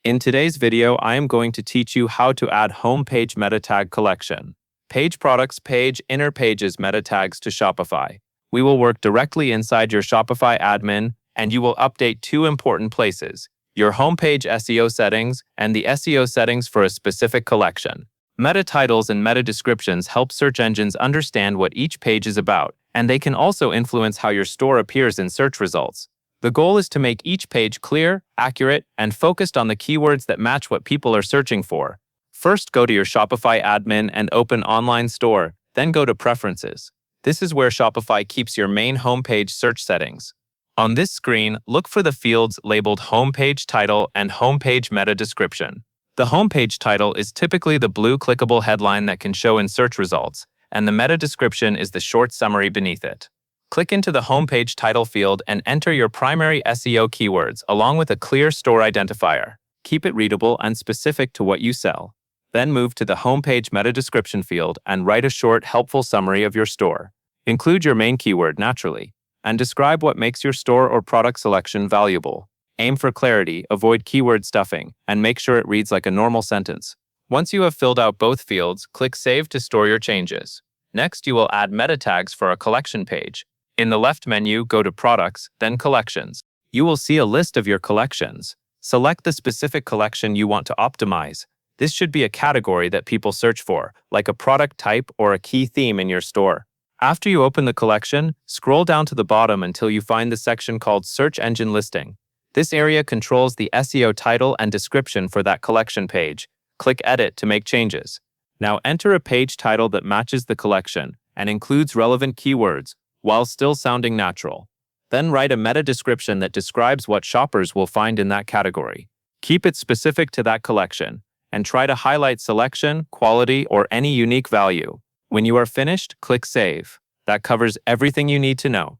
In today's video, I am going to teach you how to add homepage meta tag collection. Page products page inner pages meta tags to Shopify. We will work directly inside your Shopify admin, and you will update two important places: your homepage SEO settings and the SEO settings for a specific collection. Meta titles and meta descriptions help search engines understand what each page is about, and they can also influence how your store appears in search results. The goal is to make each page clear, accurate, and focused on the keywords that match what people are searching for. First, go to your Shopify admin and open Online Store, then go to Preferences. This is where Shopify keeps your main homepage search settings. On this screen, look for the fields labeled Homepage Title and Homepage Meta Description. The homepage title is typically the blue clickable headline that can show in search results, and the meta description is the short summary beneath it. Click into the homepage title field and enter your primary SEO keywords along with a clear store identifier. Keep it readable and specific to what you sell. Then move to the homepage meta description field and write a short, helpful summary of your store. Include your main keyword naturally, and describe what makes your store or product selection valuable. Aim for clarity, avoid keyword stuffing, and make sure it reads like a normal sentence. Once you have filled out both fields, click Save to store your changes. Next, you will add meta tags for a collection page. In the left menu, go to Products, then Collections. You will see a list of your collections. Select the specific collection you want to optimize. This should be a category that people search for, like a product type or a key theme in your store. After you open the collection, scroll down to the bottom until you find the section called Search Engine Listing. This area controls the SEO title and description for that collection page. Click Edit to make changes. Now enter a page title that matches the collection and includes relevant keywords, while still sounding natural. Then write a meta description that describes what shoppers will find in that category. Keep it specific to that collection, and try to highlight selection, quality, or any unique value. When you are finished, click Save. That covers everything you need to know.